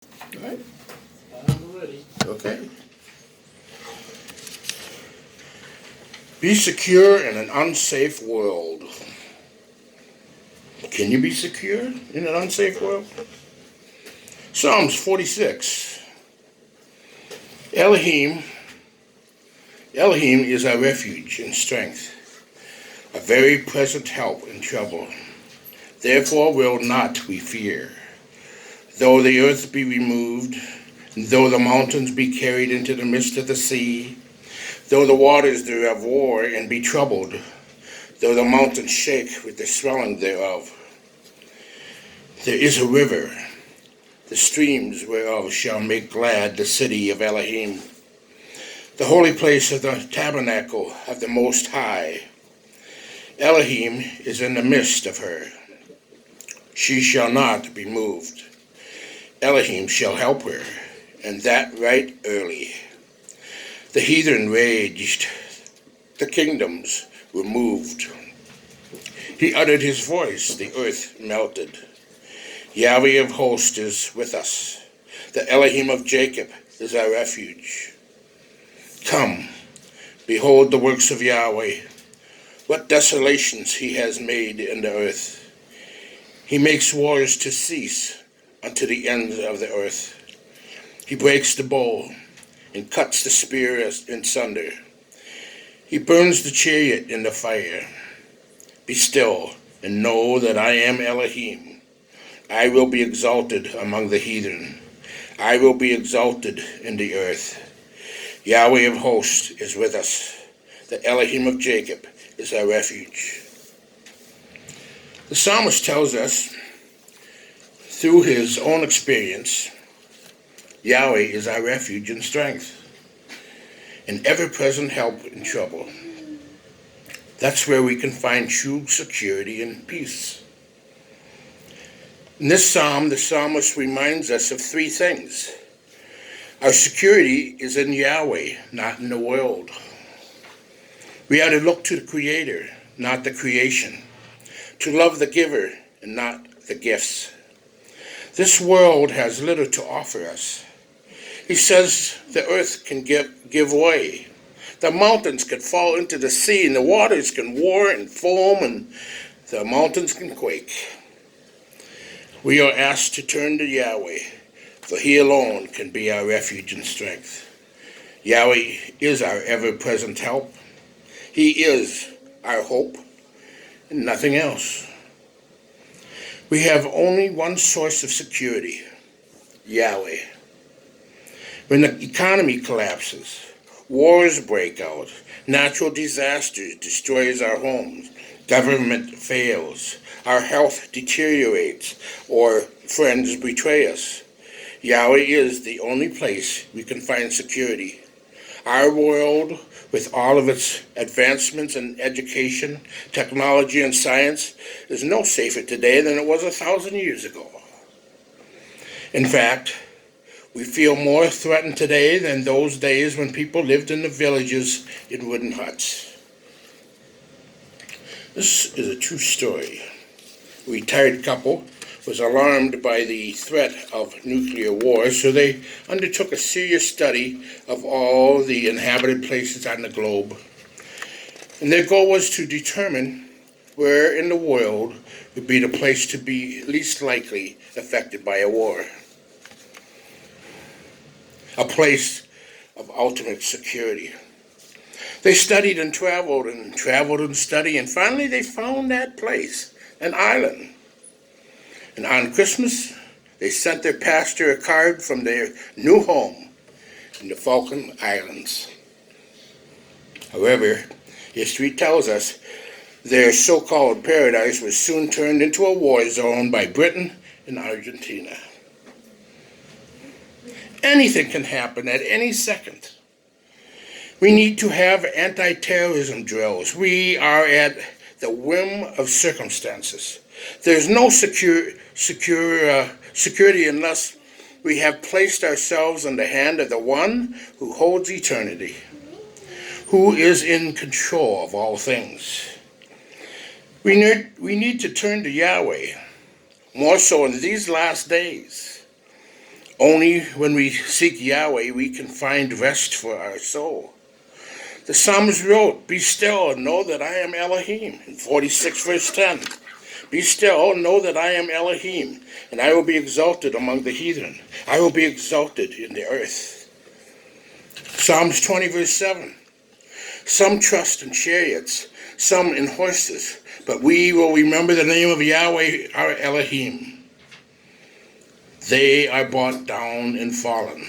All right. I'm ready. Okay. Be secure in an unsafe world. Can you be secure in an unsafe world? Psalms 46. Elohim, Elohim is our refuge and strength, a very present help in trouble. Therefore will not we fear. Though the earth be removed, though the mountains be carried into the midst of the sea, though the waters thereof roar and be troubled, though the mountains shake with the swelling thereof. There is a river, the streams whereof shall make glad the city of Elohim, the holy place of the tabernacle of the Most High. Elohim is in the midst of her. She shall not be moved. Elohim shall help her, and that right early. The heathen raged, the kingdoms were moved. He uttered his voice, the earth melted. Yahweh of hosts is with us. The Elohim of Jacob is our refuge. Come, behold the works of Yahweh, what desolations he has made in the earth. He makes wars to cease unto the ends of the earth. He breaks the bow and cuts the spear in sunder. He burns the chariot in the fire. Be still and know that I am Elohim. I will be exalted among the heathen. I will be exalted in the earth. Yahweh of hosts is with us. The Elohim of Jacob is our refuge. The psalmist tells us, through his own experience, Yahweh is our refuge and strength, an ever-present help in trouble. That's where we can find true security and peace. In this psalm, the psalmist reminds us of three things. Our security is in Yahweh, not in the world. We are to look to the Creator, not the creation. To love the giver and not the gifts. This world has little to offer us. He says the earth can give way. The mountains can fall into the sea, and the waters can roar and foam, and the mountains can quake. We are asked to turn to Yahweh, for he alone can be our refuge and strength. Yahweh is our ever-present help. He is our hope, and nothing else. We have only one source of security, Yahweh. When the economy collapses, wars break out, natural disasters destroys our homes, government fails, our health deteriorates, or friends betray us, Yahweh is the only place we can find security. Our world, with all of its advancements in education, technology, and science, is no safer today than it was 1,000 years ago. In fact, we feel more threatened today than those days when people lived in the villages in wooden huts. This is a true story. A retired couple was alarmed by the threat of nuclear war, so they undertook a serious study of all the inhabited places on the globe. And their goal was to determine where in the world would be the place to be least likely affected by a war. A place of ultimate security. They studied and traveled and studied, and finally they found that place, an island. And on Christmas, they sent their pastor a card from their new home in the Falkland Islands. However, history tells us their so-called paradise was soon turned into a war zone by Britain and Argentina. Anything can happen at any second. We need to have anti-terrorism drills. We are at the whim of circumstances. There's no security unless we have placed ourselves in the hand of the one who holds eternity, who is in control of all things. We need to turn to Yahweh, more so in these last days. Only when we seek Yahweh we can find rest for our soul. The psalmist wrote, "Be still and know that I am Elohim," in 46 verse 10. "Be still and know that I am Elohim, and I will be exalted among the heathen. I will be exalted in the earth." Psalms 20 verse 7. "Some trust in chariots, some in horses, but we will remember the name of Yahweh our Elohim. They are brought down and fallen,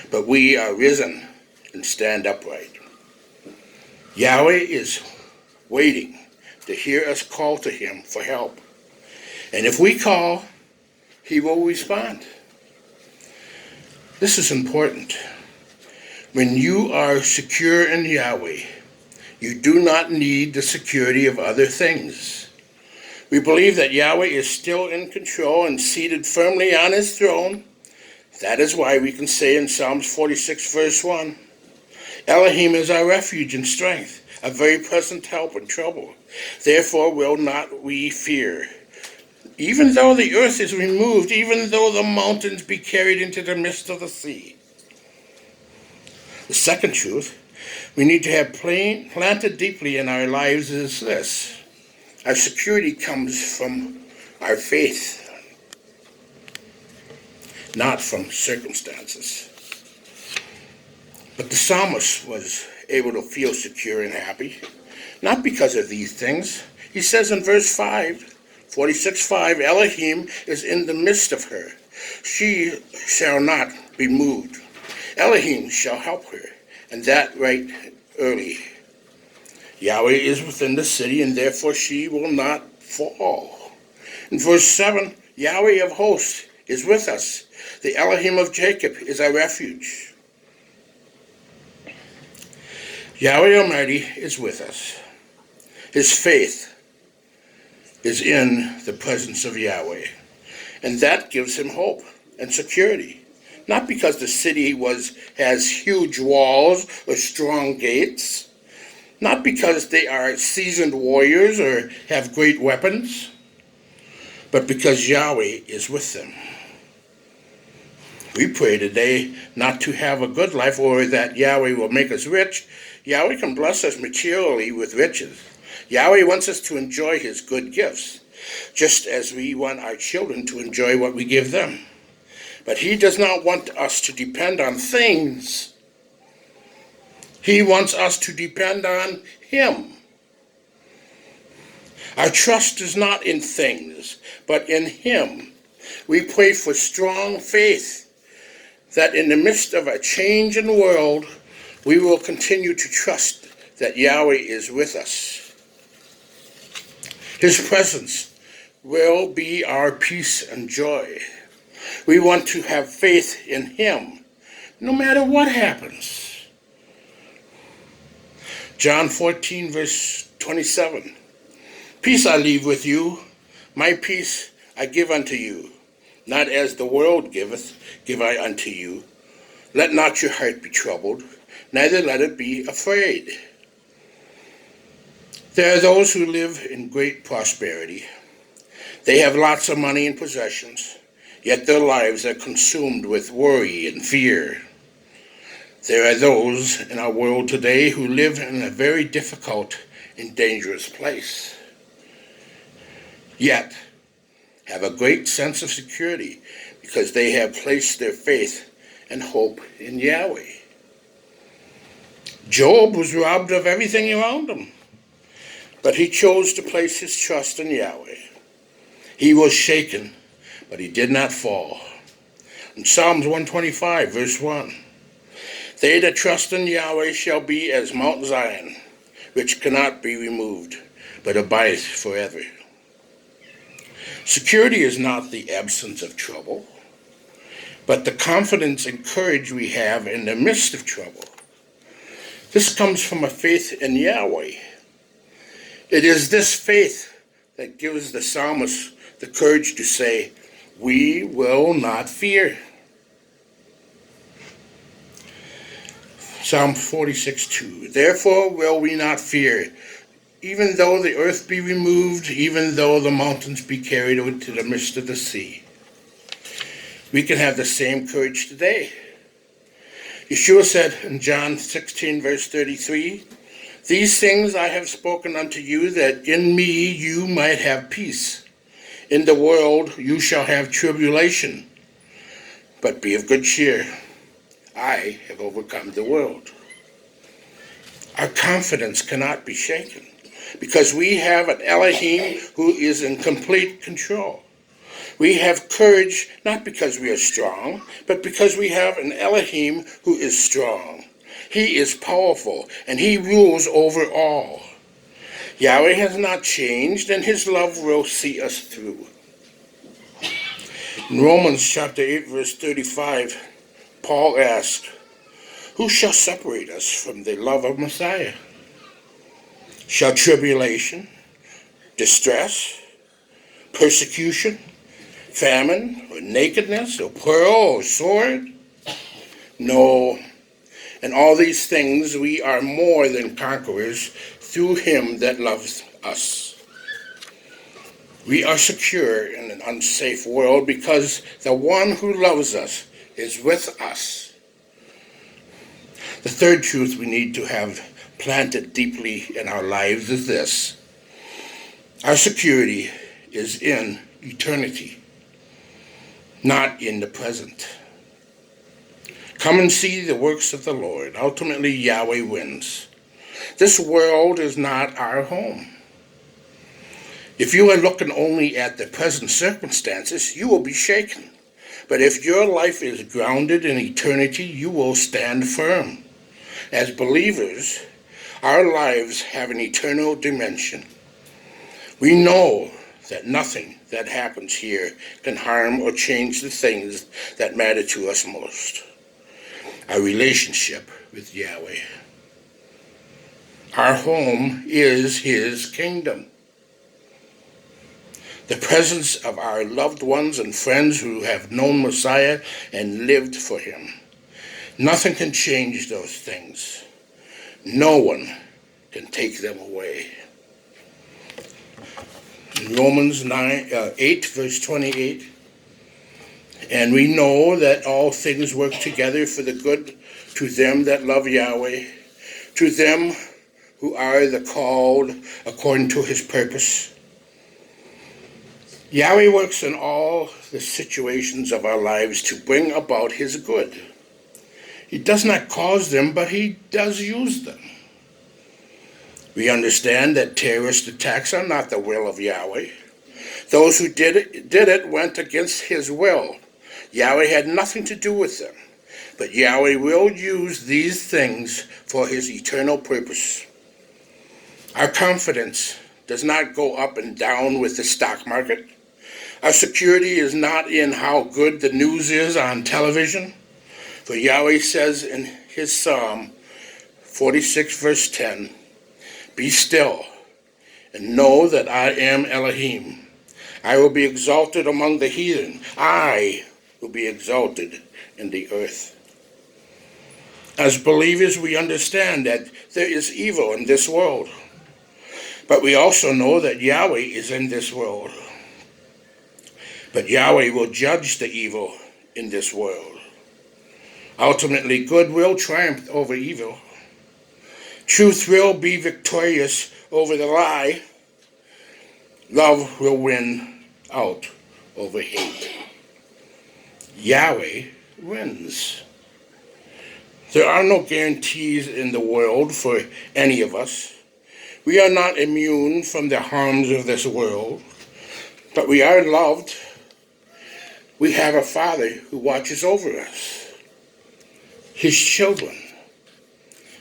but we are risen and stand upright." Yahweh is waiting to hear us call to him for help. And if we call, he will respond. This is important. When you are secure in Yahweh, you do not need the security of other things. We believe that Yahweh is still in control and seated firmly on his throne. That is why we can say in Psalms 46 verse 1, "Elohim is our refuge and strength, a very present help in trouble. Therefore will not we fear. Even though the earth is removed, even though the mountains be carried into the midst of the sea." The second truth we need to have planted deeply in our lives is this: our security comes from our faith, not from circumstances. But the psalmist was able to feel secure and happy, not because of these things. He says in verse 5, 46:5, "Elohim is in the midst of her. She shall not be moved. Elohim shall help her, and that right early. Yahweh is within the city, and therefore she will not fall." In verse 7, "Yahweh of hosts is with us. The Elohim of Jacob is our refuge." Yahweh Almighty is with us. His faith is in the presence of Yahweh, and that gives him hope and security. Not because the city has huge walls or strong gates, not because they are seasoned warriors or have great weapons, but because Yahweh is with them. We pray today not to have a good life or that Yahweh will make us rich. Yahweh can bless us materially with riches. Yahweh wants us to enjoy his good gifts, just as we want our children to enjoy what we give them. But he does not want us to depend on things. He wants us to depend on him. Our trust is not in things, but in him. We pray for strong faith that in the midst of a changing world, we will continue to trust that Yahweh is with us. His presence will be our peace and joy. We want to have faith in him, no matter what happens. John 14, verse 27. "Peace I leave with you, my peace I give unto you. Not as the world giveth, give I unto you. Let not your heart be troubled, neither let it be afraid." There are those who live in great prosperity. They have lots of money and possessions, yet their lives are consumed with worry and fear. There are those in our world today who live in a very difficult and dangerous place, yet have a great sense of security because they have placed their faith and hope in Yahweh. Job was robbed of everything around him, but he chose to place his trust in Yahweh. He was shaken, but he did not fall. In Psalms 125, verse 1, "They that trust in Yahweh shall be as Mount Zion, which cannot be removed, but abideth forever." Security is not the absence of trouble, but the confidence and courage we have in the midst of trouble. This comes from a faith in Yahweh. It is this faith that gives the psalmist the courage to say, "We will not fear." Psalm 46:2. "Therefore will we not fear, even though the earth be removed, even though the mountains be carried into the midst of the sea." We can have the same courage today. Yeshua said in John 16, verse 33, "These things I have spoken unto you, that in me you might have peace. In the world you shall have tribulation, but be of good cheer. I have overcome the world." Our confidence cannot be shaken because we have an Elohim who is in complete control. We have courage not because we are strong, but because we have an Elohim who is strong. He is powerful and he rules over all. Yahweh has not changed and his love will see us through. In Romans chapter 8, verse 35, Paul asked, "Who shall separate us from the love of Messiah? Shall tribulation, distress, persecution, famine, or nakedness, or peril, or sword? No, in all these things we are more than conquerors through him that loves us." We are secure in an unsafe world because the one who loves us is with us. The third truth we need to have planted deeply in our lives is this: our security is in eternity, not in the present. Come and see the works of the Lord. Ultimately, Yahweh wins. This world is not our home. If you are looking only at the present circumstances, you will be shaken. But if your life is grounded in eternity, you will stand firm. As believers, our lives have an eternal dimension. We know that nothing that happens here can harm or change the things that matter to us most: our relationship with Yahweh. Our home is his kingdom. The presence of our loved ones and friends who have known Messiah and lived for him. Nothing can change those things. No one can take them away. In Romans 8, verse 28, "And we know that all things work together for the good to them that love Yahweh, to them who are the called according to his purpose." Yahweh works in all the situations of our lives to bring about his good. He does not cause them, but he does use them. We understand that terrorist attacks are not the will of Yahweh. Those who did it went against his will. Yahweh had nothing to do with them, but Yahweh will use these things for his eternal purpose. Our confidence does not go up and down with the stock market. Our security is not in how good the news is on television. For Yahweh says in his Psalm 46, verse 10, "Be still and know that I am Elohim. I will be exalted among the heathen. I will be exalted in the earth." As believers, we understand that there is evil in this world. But we also know that Yahweh is in this world. But Yahweh will judge the evil in this world. Ultimately, good will triumph over evil. Truth will be victorious over the lie. Love will win out over hate. Yahweh wins. There are no guarantees in the world for any of us. We are not immune from the harms of this world, but we are loved. We have a Father who watches over us, his children,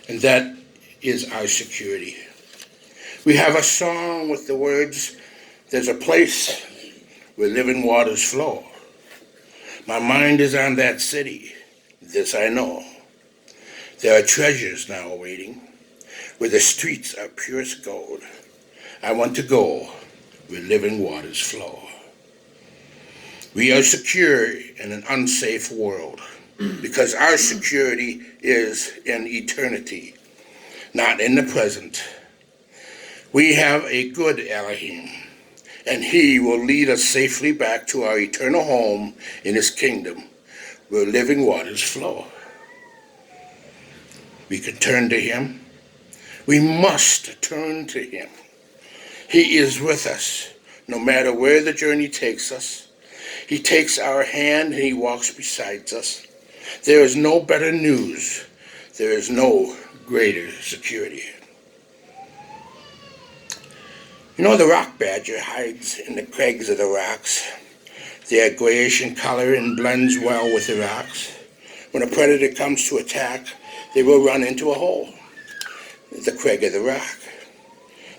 and that is our security. We have a song with the words, "There's a place where living waters flow. My mind is on that city, this I know. There are treasures now awaiting, where the streets are purest gold. I want to go where living waters flow." We are secure in an unsafe world because our security is in eternity, not in the present. We have a good Elohim. and he will lead us safely back to our eternal home in his kingdom, where living waters flow. We can turn to him. We must turn to him. He is with us, no matter where the journey takes us. He takes our hand and he walks beside us. There is no better news. There is no greater security. You know, the rock badger hides in the crags of the rocks. They are grayish in color and blends well with the rocks. When a predator comes to attack, they will run into a hole, the crag of the rock.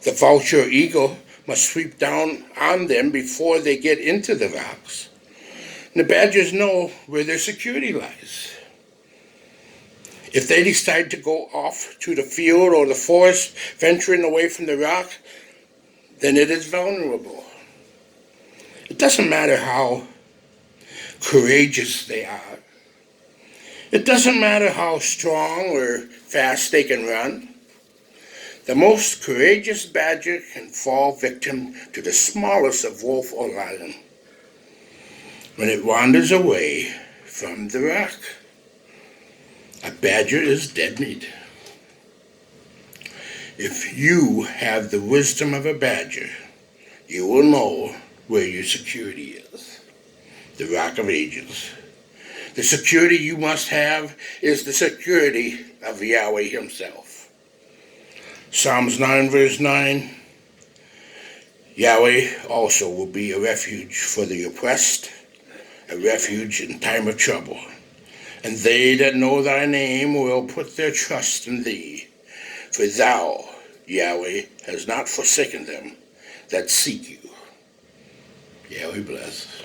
The vulture or eagle must sweep down on them before they get into the rocks. And the badgers know where their security lies. If they decide to go off to the field or the forest, venturing away from the rock, then it is vulnerable. It doesn't matter how courageous they are. It doesn't matter how strong or fast they can run. The most courageous badger can fall victim to the smallest of wolf or lion when it wanders away from the rock. A badger is dead meat. If you have the wisdom of a badger, you will know where your security is. The Rock of Ages. The security you must have is the security of Yahweh himself. Psalms 9 verse 9, Yahweh also will be a refuge for the oppressed, a refuge in time of trouble. And they that know thy name will put their trust in thee. For thou, Yahweh, has not forsaken them that seek you. Yahweh bless.